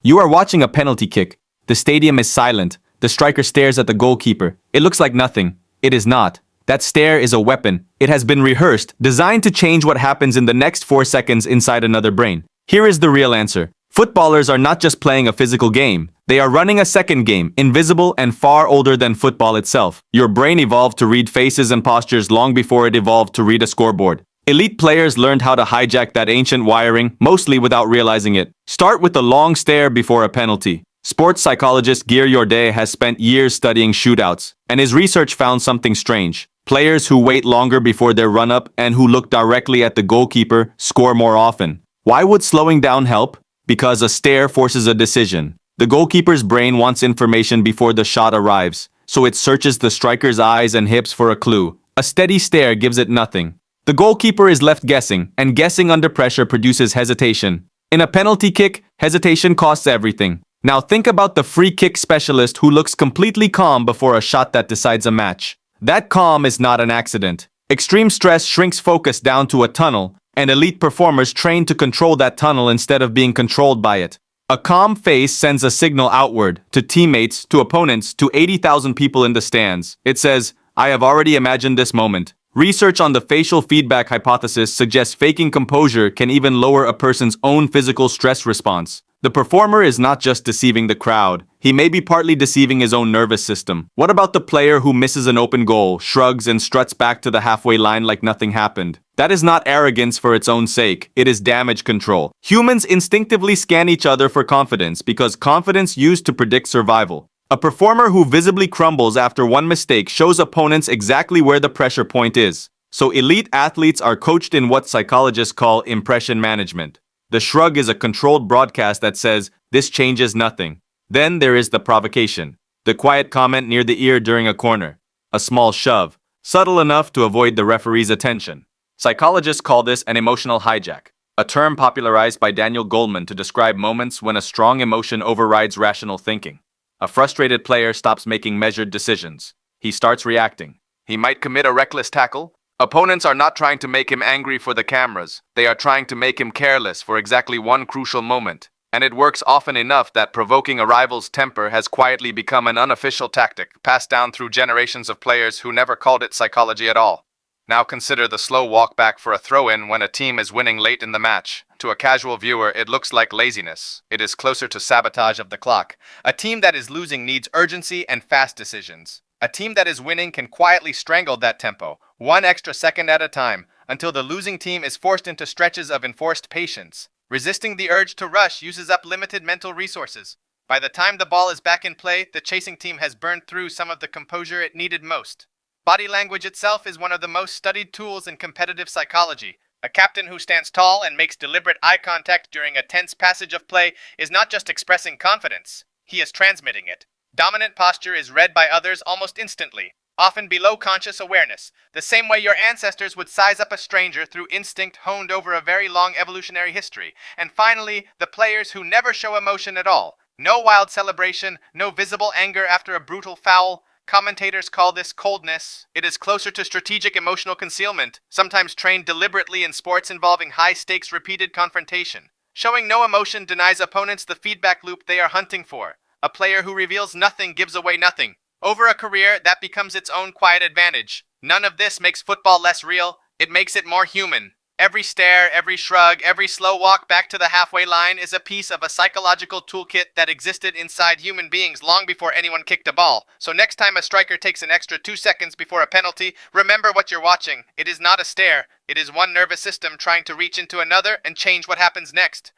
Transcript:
You are watching a penalty kick. The stadium is silent. The striker stares at the goalkeeper. It looks like nothing. It is not. That stare is a weapon. It has been rehearsed, designed to change what happens in the next 4 seconds inside another brain. Here is the real answer. Footballers are not just playing a physical game. They are running a second game, invisible and far older than football itself. Your brain evolved to read faces and postures long before it evolved to read a scoreboard. Elite players learned how to hijack that ancient wiring, mostly without realizing it. Start with the long stare before a penalty. Sports psychologist Gear Yorday has spent years studying shootouts, and his research found something strange. Players who wait longer before their run-up and who look directly at the goalkeeper score more often. Why would slowing down help? Because a stare forces a decision. The goalkeeper's brain wants information before the shot arrives, so it searches the striker's eyes and hips for a clue. A steady stare gives it nothing. The goalkeeper is left guessing, and guessing under pressure produces hesitation. In a penalty kick, hesitation costs everything. Now think about the free kick specialist who looks completely calm before a shot that decides a match. That calm is not an accident. Extreme stress shrinks focus down to a tunnel, and elite performers train to control that tunnel instead of being controlled by it. A calm face sends a signal outward, to teammates, to opponents, to 80,000 people in the stands. It says, I have already imagined this moment. Research on the facial feedback hypothesis suggests faking composure can even lower a person's own physical stress response. The performer is not just deceiving the crowd. He may be partly deceiving his own nervous system. What about the player who misses an open goal, shrugs and struts back to the halfway line like nothing happened? That is not arrogance for its own sake. It is damage control. Humans instinctively scan each other for confidence because confidence used to predict survival. A performer who visibly crumbles after one mistake shows opponents exactly where the pressure point is. So elite athletes are coached in what psychologists call impression management. The shrug is a controlled broadcast that says, this changes nothing. Then there is the provocation. The quiet comment near the ear during a corner. A small shove, subtle enough to avoid the referee's attention. Psychologists call this an emotional hijack, a term popularized by Daniel Goleman to describe moments when a strong emotion overrides rational thinking. A frustrated player stops making measured decisions. He starts reacting. He might commit a reckless tackle. Opponents are not trying to make him angry for the cameras. They are trying to make him careless for exactly one crucial moment. And it works often enough that provoking a rival's temper has quietly become an unofficial tactic passed down through generations of players who never called it psychology at all. Now consider the slow walk back for a throw-in when a team is winning late in the match. To a casual viewer, it looks like laziness. It is closer to sabotage of the clock. A team that is losing needs urgency and fast decisions. A team that is winning can quietly strangle that tempo, one extra second at a time, until the losing team is forced into stretches of enforced patience. Resisting the urge to rush uses up limited mental resources. By the time the ball is back in play, the chasing team has burned through some of the composure it needed most. Body language itself is one of the most studied tools in competitive psychology. A captain who stands tall and makes deliberate eye contact during a tense passage of play is not just expressing confidence, he is transmitting it. Dominant posture is read by others almost instantly, often below conscious awareness, the same way your ancestors would size up a stranger through instinct honed over a very long evolutionary history. And finally, the players who never show emotion at all. No wild celebration, no visible anger after a brutal foul. Commentators call this coldness. It is closer to strategic emotional concealment, sometimes trained deliberately in sports involving high-stakes repeated confrontation. Showing no emotion denies opponents the feedback loop they are hunting for. A player who reveals nothing gives away nothing. Over a career, that becomes its own quiet advantage. None of this makes football less real. It makes it more human. Every stare, every shrug, every slow walk back to the halfway line is a piece of a psychological toolkit that existed inside human beings long before anyone kicked a ball. So next time a striker takes an extra 2 seconds before a penalty, remember what you're watching. It is not a stare. It is one nervous system trying to reach into another and change what happens next.